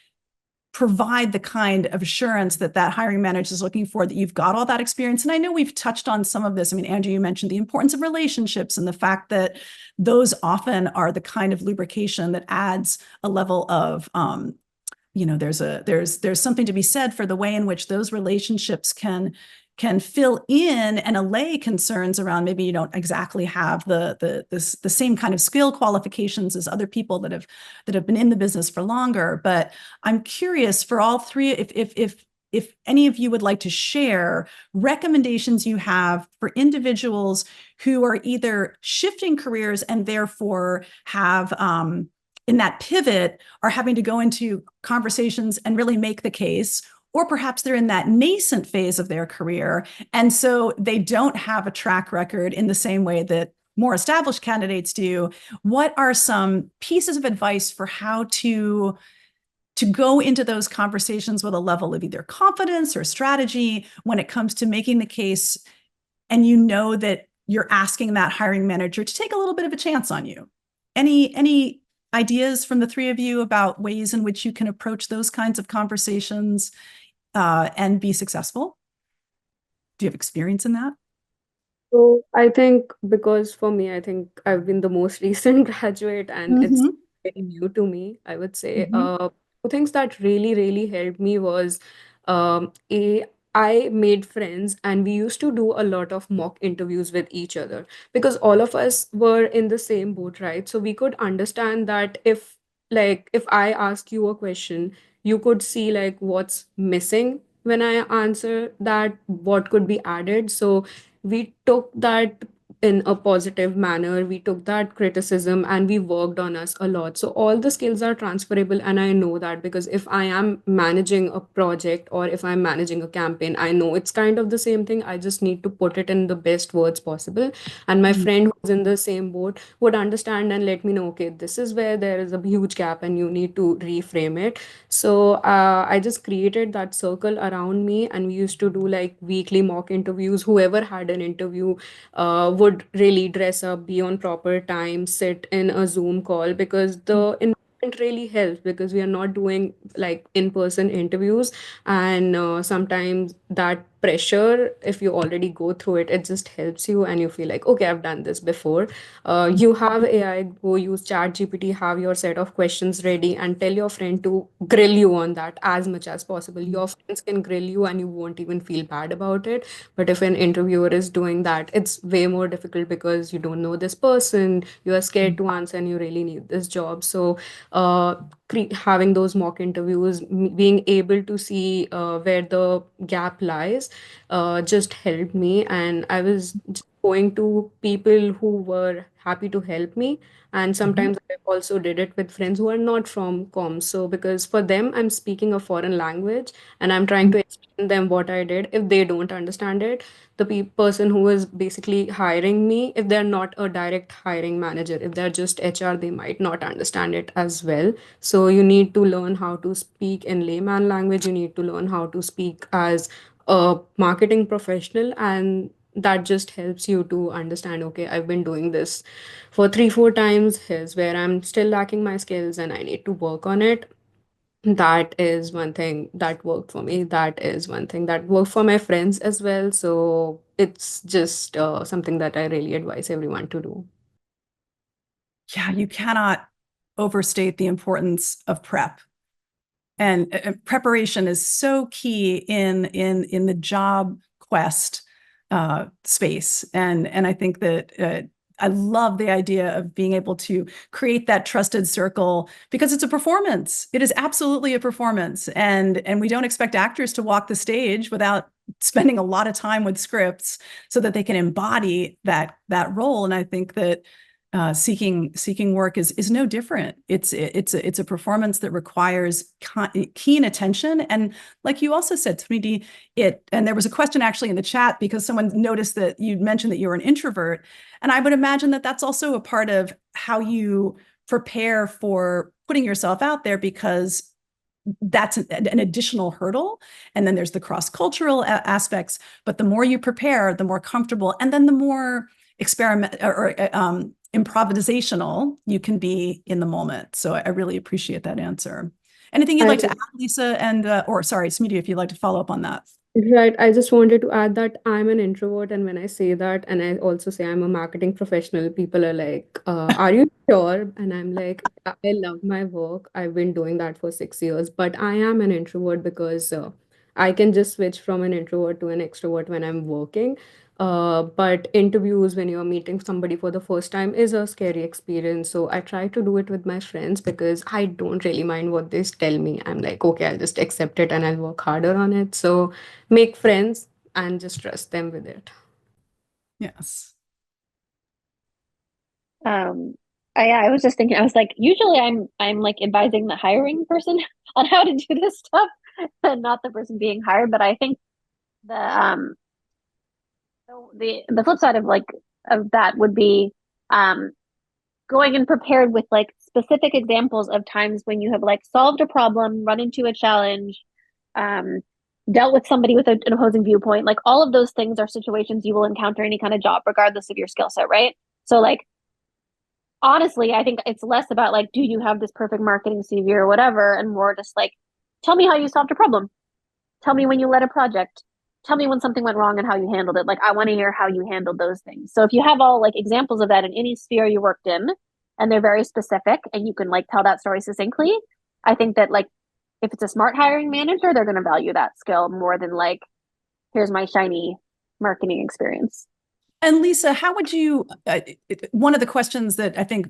provide the kind of assurance that hiring manager is looking for, that you've got all that experience. And I know we've touched on some of this. I mean, Andrew, you mentioned the importance of relationships and the fact that those often are the kind of lubrication that adds a level of, there's something to be said for the way in which those relationships can fill in and allay concerns around maybe you don't exactly have the same kind of skill qualifications as other people that have been in the business for longer. But I'm curious for all three, if any of you would like to share recommendations you have for individuals who are either shifting careers and therefore have in that pivot are having to go into conversations and really make the case, or perhaps they're in that nascent phase of their career, and so they don't have a track record in the same way that more established candidates do. What are some pieces of advice for how to go into those conversations with a level of either confidence or strategy when it comes to making the case, and that you're asking that hiring manager to take a little bit of a chance on you? Any ideas from the three of you about ways in which you can approach those kinds of conversations and be successful? Do you have experience in that? So I think because for me, I think I've been the most recent graduate and it's very new to me, I would say. Two things that really, really helped me was I made friends and we used to do a lot of mock interviews with each other because all of us were in the same boat, right? So we could understand that if like if I ask you a question, you could see like what's missing when I answer that, what could be added. So we took that in a positive manner. We took that criticism and we worked on us a lot. So all the skills are transferable, and I know that because if I am managing a project or if I'm managing a campaign, I know it's kind of the same thing. I just need to put it in the best words possible. And my Mhm. friend who's in the same boat would understand and let me know, okay, this is where there is a huge gap and you need to reframe it. So I just created that circle around me, and we used to do like weekly mock interviews. Whoever had an interview would really dress up, be on proper time, sit in a Zoom call, because the environment really helps, because we are not doing like in-person interviews. And sometimes that pressure, if you already go through it, it just helps you and you feel like, okay, I've done this before. You have AI, go use ChatGPT, have your set of questions ready, and tell your friend to grill you on that as much as possible. Your friends can grill you and you won't even feel bad about it. But if an interviewer is doing that, it's way more difficult because you don't know this person, you are scared to answer, and you really need this job. So, uh, having those mock interviews, being able to see where the gap lies, just helped me. And I was just going to people who were happy to help me. And sometimes I also did it with friends who are not from comms. So, because for them, I'm speaking a foreign language and I'm trying to explain them what I did. If they don't understand it, the person who is basically hiring me, if they're not a direct hiring manager, if they're just HR, they might not understand it as well. So you need to learn how to speak in layman language. You need to learn how to speak as a marketing professional, and that just helps you to understand, okay, I've been doing this for 3 4 times. Here's where I'm still lacking my skills and I need to work on it. That is one thing that worked for me. That is one thing that worked for my friends as well. So it's just something that I really advise everyone to do. Yeah, you cannot overstate the importance of prep. And preparation is so key in the job quest space. And I think that I love the idea of being able to create that trusted circle, because it's a performance. It is absolutely a performance. And we don't expect actors to walk the stage without spending a lot of time with scripts so that they can embody that role. And I think that seeking work is no different. It's a performance that requires keen attention. And like you also said, Smridhi, and there was a question actually in the chat because someone noticed that you mentioned that you're an introvert. And I would imagine that that's also a part of how you prepare for putting yourself out there, because that's an additional hurdle. And then there's the cross-cultural aspects. But the more you prepare, the more comfortable, and then the more experiment or improvisational you can be in the moment. So I really appreciate that answer. Anything you'd like to add, Lisa, and or sorry, Smridhi, if you'd like to follow up on that. Right. I just wanted to add that I'm an introvert, and when I say that, and I also say I'm a marketing professional, people are like, "Are you sure?" And I'm like, "I love my work. I've been doing that for 6 years, but I am an introvert because I can just switch from an introvert to an extrovert when I'm working. But interviews, when you're meeting somebody for the first time, is a scary experience. So I try to do it with my friends because I don't really mind what they tell me. I'm like, okay, I'll just accept it and I'll work harder on it. So make friends and just trust them with it. Yes. I was just thinking, I was like, usually I'm like advising the hiring person on how to do this stuff and not the person being hired. But I think the the flip side of that would be going and prepared with like specific examples of times when you have like solved a problem, run into a challenge, dealt with somebody with an opposing viewpoint. Like all of those things are situations you will encounter any kind of job, regardless of your skill set, right? So like honestly, I think it's less about like, do you have this perfect marketing CV or whatever, and more just like, tell me how you solved a problem. Tell me when you led a project. Tell me when something went wrong and how you handled it. Like, I want to hear how you handled those things. So if you have all like examples of that in any sphere you worked in, and they're very specific, and you can like tell that story succinctly, I think that like if it's a smart hiring manager, they're going to value that skill more than like, here's my shiny marketing experience. And Lisa, how would you, one of the questions that I think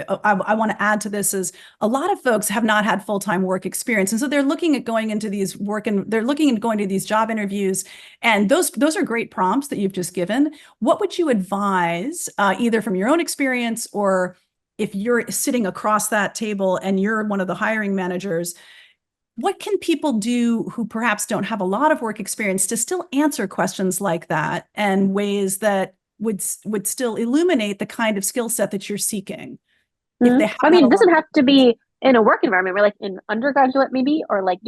I want to add to this is a lot of folks have not had full-time work experience. And so they're looking at going into these they're looking at going to these job interviews. And those are great prompts that you've just given. What would you advise, either from your own experience or if you're sitting across that table and you're one of the hiring managers, what can people do who perhaps don't have a lot of work experience to still answer questions like that and ways that would still illuminate the kind of skill set that you're seeking? If they I mean, it doesn't have to be in a work environment. We're like in undergraduate maybe, or like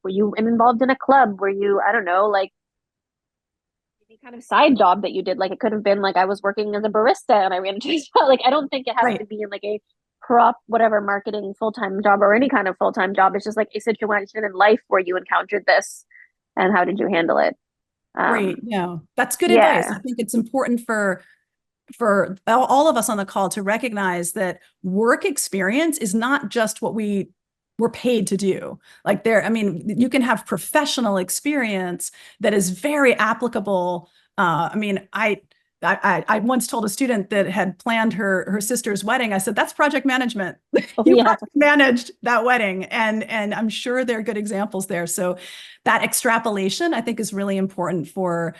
were you involved in a club? Were you, I don't know, like any kind of side job that you did? Like it could have been like I was working as a barista and I ran into a job. Like I don't think it has to be in like a whatever marketing full-time job or any kind of full-time job. It's just like a situation in life where you encountered this and how did you handle it? Great. Yeah, that's good advice. I think it's important for all of us on the call to recognize that work experience is not just what we're paid to do. Like I mean, you can have professional experience that is very applicable. I mean, I once told a student that had planned her sister's wedding, I said, that's project management. You managed that wedding. And I'm sure there are good examples there. So that extrapolation, I think, is really important for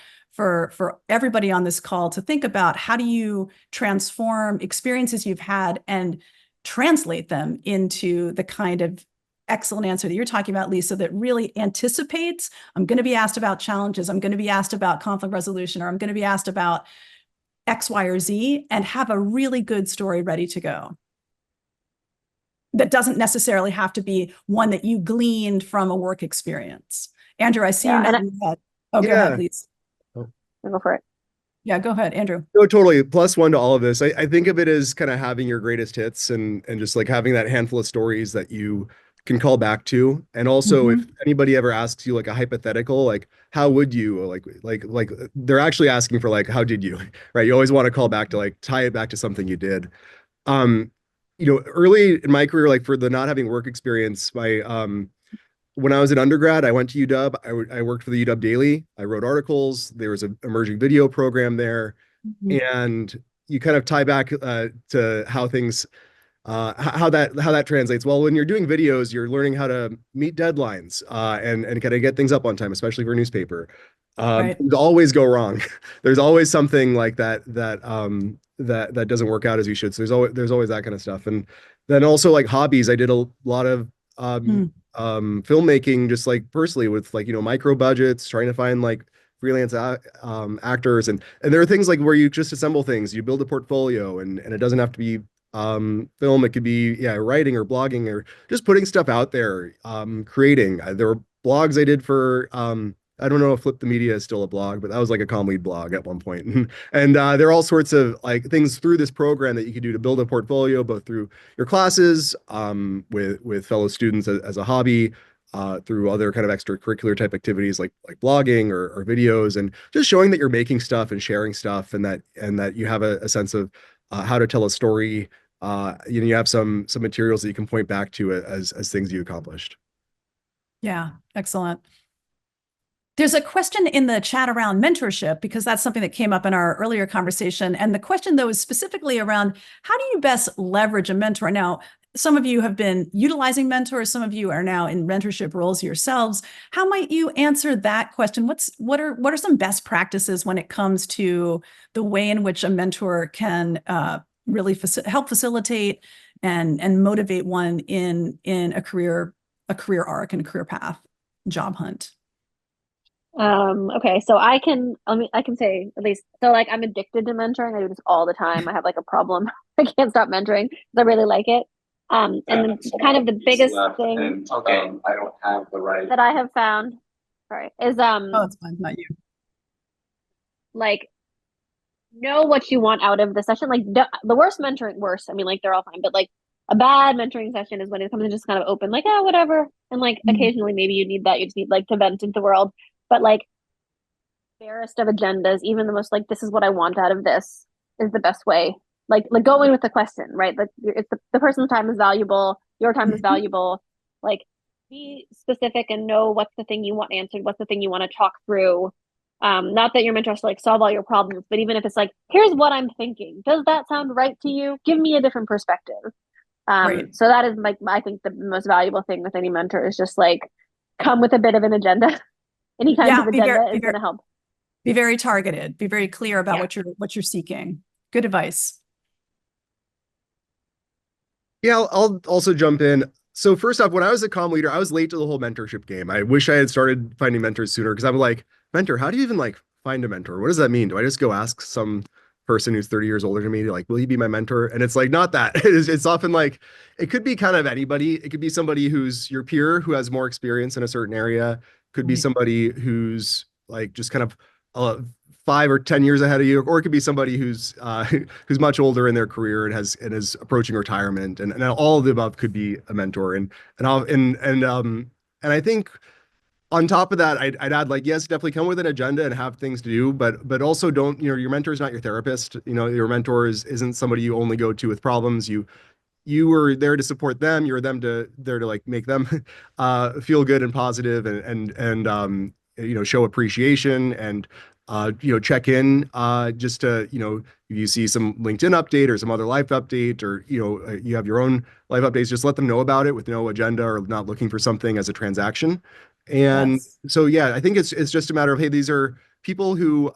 everybody on this call to think about. How do you transform experiences you've had and translate them into the kind of excellent answer that you're talking about, Lisa, that really anticipates, I'm going to be asked about challenges, I'm going to be asked about conflict resolution, or I'm going to be asked about X, Y, or Z, and have a really good story ready to go. That doesn't necessarily have to be one that you gleaned from a work experience. Andrew, I see you nodding your head. Oh, go ahead, please. Go for it. Yeah, go ahead, Andrew. No, totally. +1 to all of this. I think of it as kind of having your greatest hits and just like having that handful of stories that you can call back to. And also if anybody ever asks you like a hypothetical, like how would you, like they're actually asking for like, how did you, right? You always want to call back to like tie it back to something you did. Early in my career, like for the not having work experience, when I was an undergrad, I went to UW. I worked for the UW Daily. I wrote articles. There was an emerging video program there. And you kind of tie back to how things, how that translates. Well, when you're doing videos, you're learning how to meet deadlines and kind of get things up on time, especially for a newspaper. Things always go wrong. There's always something like that doesn't work out as you should. So there's always that kind of stuff. And then also like hobbies, I did a lot of filmmaking, just like personally with like, micro budgets, trying to find like freelance actors. And there are things like where you just assemble things, you build a portfolio and it doesn't have to be film. It could be, writing or blogging or just putting stuff out there, creating. There were blogs I did for, I don't know if Flip the Media is still a blog, but that was like a Comm Lead blog at one point. And there are all sorts of like things through this program that you can do to build a portfolio, both through your classes, with fellow students as a hobby, through other kind of extracurricular type activities like blogging or videos, and just showing that you're making stuff and sharing stuff, and that you have a sense of how to tell a story. You have some materials that you can point back to as things you accomplished. Yeah, excellent. There's a question in the chat around mentorship, because that's something that came up in our earlier conversation. And the question, though, is specifically around how do you best leverage a mentor? Now, some of you have been utilizing mentors. Some of you are now in mentorship roles yourselves. How might you answer that question? What are some best practices when it comes to the way in which a mentor can really help facilitate and motivate one in a career arc and a career path, job hunt? Okay, so I can say at least, so like I'm addicted to mentoring. I do this all the time. I have like a problem. I can't stop mentoring because I really like it. And then kind of the biggest thing I don't have the right that I have found, is Oh, it's fine, not you. like know what you want out of the session. Like the worst mentoring, I mean, like they're all fine, but like a bad mentoring session is when it comes in just kind of open, like, oh, whatever. And like occasionally maybe you need that. You just need like to vent into the world. But like barest of agendas, even the most like, this is what I want out of this, is the best way. Like go in with the question, right? Like it's the person's time is valuable, your time is valuable. Like be specific and know what's the thing you want answered, what's the thing you want to talk through. Not that your mentor has to like solve all your problems, but even if it's like, here's what I'm thinking. Does that sound right to you? Give me a different perspective. Right. So that is like, I think the most valuable thing with any mentor is just like, come with a bit of an agenda. Any kind of agenda is going to help. Be very targeted. Be very clear about what you're seeking. Good advice. Yeah, I'll also jump in. So first off, when I was a comm leader, I was late to the whole mentorship game. I wish I had started finding mentors sooner because I'm like, mentor, how do you even like find a mentor? What does that mean? Do I just go ask some person who's 30 years older than me, like, will you be my mentor? And it's like, not that. It's often like, it could be kind of anybody. It could be somebody who's your peer who has more experience in a certain area. Could be somebody who's like just kind of 5 or 10 years ahead of you, or it could be somebody who's who's much older in their career and is approaching retirement, and all of the above could be a mentor. And I think on top of that, I'd add, like, yes, definitely come with an agenda and have things to do, but also don't, your mentor is not your therapist. Your mentor isn't somebody you only go to with problems. You were there to support them. You're there to like make them feel good and positive, and show appreciation, and check in just to, if you see some LinkedIn update or some other life update, or you have your own life updates, just let them know about it with no agenda or not looking for something as a transaction. And so yeah, I think it's just a matter of, hey, these are people who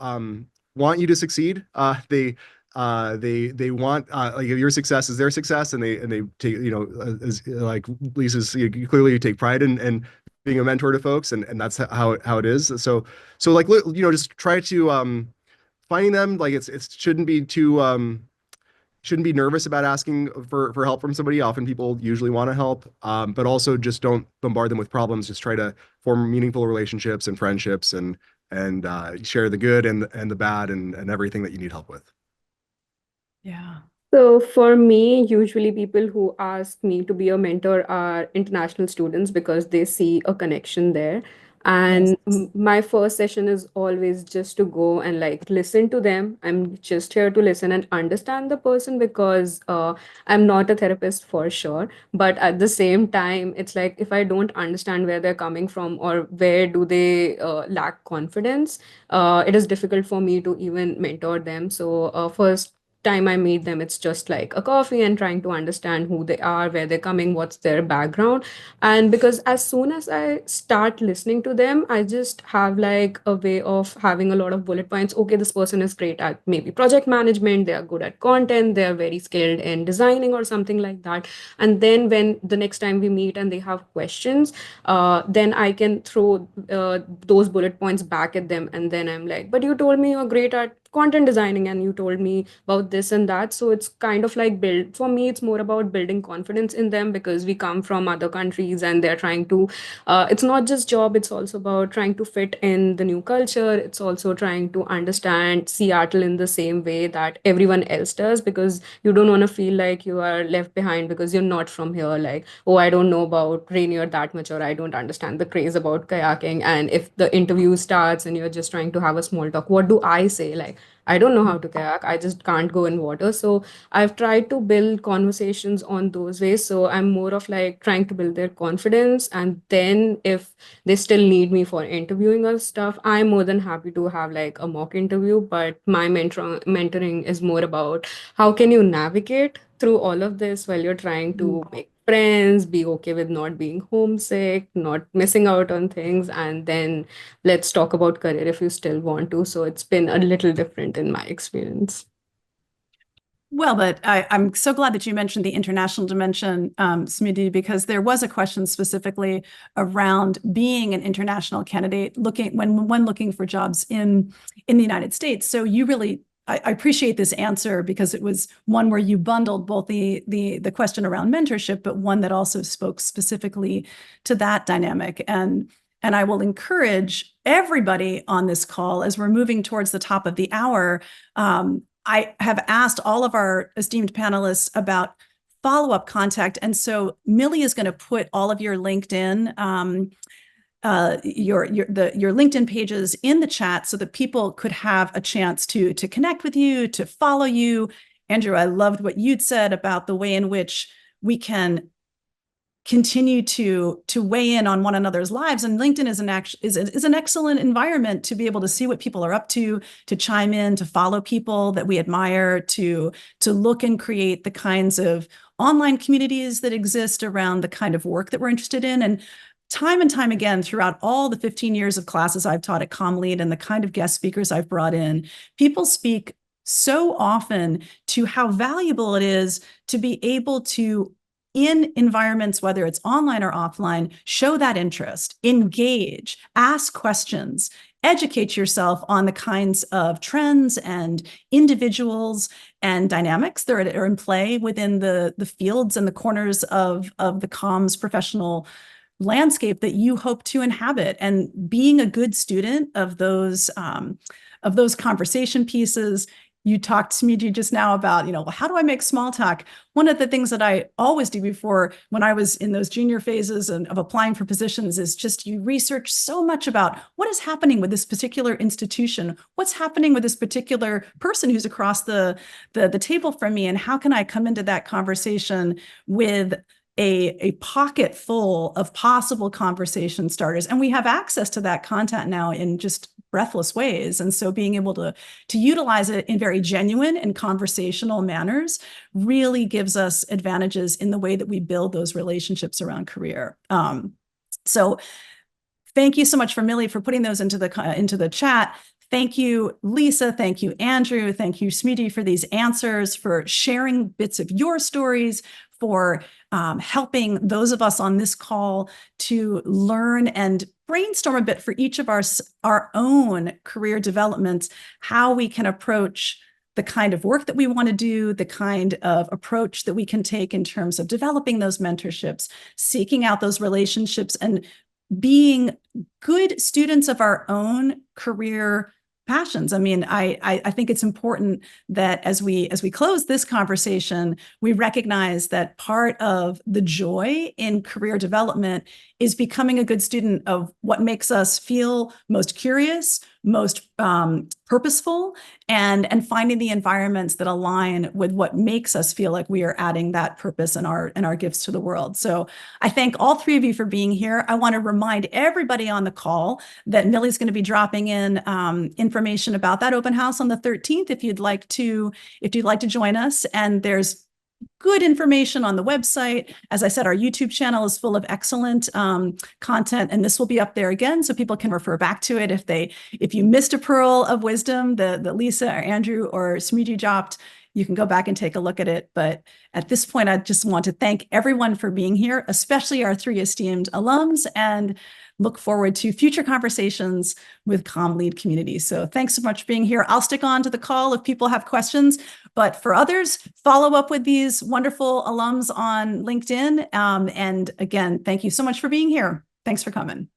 want you to succeed. They want like, your success is their success, and they take, as like Lisa's, you clearly take pride in being a mentor to folks, and that's how it is. So like, just try to finding them, like, it shouldn't be too shouldn't be nervous about asking for help from somebody. Often people usually want to help, but also just don't bombard them with problems. Just try to form meaningful relationships and friendships, and share the good and the bad, and everything that you need help with. Yeah. So for me, usually people who ask me to be a mentor are international students because they see a connection there. And my first session is always just to go and like listen to them. I'm just here to listen and understand the person because I'm not a therapist for sure. But at the same time, it's like if I don't understand where they're coming from or where do they lack confidence, it is difficult for me to even mentor them. So first time I meet them, it's just like a coffee and trying to understand who they are, where they're coming, what's their background. And because as soon as I start listening to them, I just have like a way of having a lot of bullet points. Okay, this person is great at maybe project management, they are good at content, they are very skilled in designing or something like that. And then when the next time we meet and they have questions, then I can throw those bullet points back at them. And then I'm like, but you told me you're great at content designing and you told me about this and that. So it's kind of like for me, it's more about building confidence in them because we come from other countries and they're trying to, it's not just job, it's also about trying to fit in the new culture. It's also trying to understand Seattle in the same way that everyone else does, because you don't want to feel like you are left behind because you're not from here. Like, oh, I don't know about Rainier that much, or I don't understand the craze about kayaking. And if the interview starts and you're just trying to have a small talk, what do I say? Like, I don't know how to kayak. I just can't go in water. So I've tried to build conversations on those ways. So I'm more of like trying to build their confidence. And then if they still need me for interviewing or stuff, I'm more than happy to have like a mock interview. But my mentoring is more about how can you navigate through all of this while you're trying to make friends, be okay with not being homesick, not missing out on things, and then let's talk about career if you still want to. So it's been a little different in my experience. Well, but I'm so glad that you mentioned the international dimension, Smridhi, because there was a question specifically around being an international candidate when looking for jobs in the United States. So you really, I appreciate this answer because it was one where you bundled both the question around mentorship, but one that also spoke specifically to that dynamic. And I will encourage everybody on this call as we're moving towards the top of the hour. I have asked all of our esteemed panelists about follow-up contact. And so Millie is going to put all of your LinkedIn, your LinkedIn pages in the chat so that people could have a chance to connect with you, to follow you. Andrew, I loved what you'd said about the way in which we can continue to weigh in on one another's lives. And LinkedIn is an excellent environment to be able to see what people are up to chime in, to follow people that we admire, to look and create the kinds of online communities that exist around the kind of work that we're interested in. And time and time again, throughout all the 15 years of classes I've taught at Comm Lead and the kind of guest speakers I've brought in, people speak so often to how valuable it is to be able to, in environments, whether it's online or offline, show that interest, engage, ask questions, educate yourself on the kinds of trends and individuals and dynamics that are in play within the fields and the corners of the comms professional landscape that you hope to inhabit. And being a good student of those conversation pieces. You talked to me just now about, how do I make small talk? One of the things that I always do before, when I was in those junior phases of applying for positions, is just you research so much about what is happening with this particular institution, what's happening with this particular person who's across the table from me, and how can I come into that conversation with a pocket full of possible conversation starters. And we have access to that content now in just breathless ways. And so being able to utilize it in very genuine and conversational manners really gives us advantages in the way that we build those relationships around career. So thank you so much, Millie, for putting those into the chat. Thank you, Lisa. Thank you, Andrew. Thank you, Smridhi, for these answers, for sharing bits of your stories, for helping those of us on this call to learn and brainstorm a bit for each of our own career developments, how we can approach the kind of work that we want to do, the kind of approach that we can take in terms of developing those mentorships, seeking out those relationships, and being good students of our own career passions. I mean, I think it's important that as we close this conversation, we recognize that part of the joy in career development is becoming a good student of what makes us feel most curious, most purposeful, and finding the environments that align with what makes us feel like we are adding that purpose and our gifts to the world. So I thank all three of you for being here. I want to remind everybody on the call that Millie's going to be dropping in information about that open house on the 13th if you'd like to join us. And there's good information on the website. As I said, our YouTube channel is full of excellent content, and this will be up there again so people can refer back to it if you missed a pearl of wisdom that Lisa or Andrew or Smridhi dropped. You can go back and take a look at it. But at this point, I just want to thank everyone for being here, especially our three esteemed alums, and look forward to future conversations with Comm Lead community. So thanks so much for being here. I'll stick on to the call if people have questions, but for others, follow up with these wonderful alums on LinkedIn. And again, thank you so much for being here. Thanks for coming.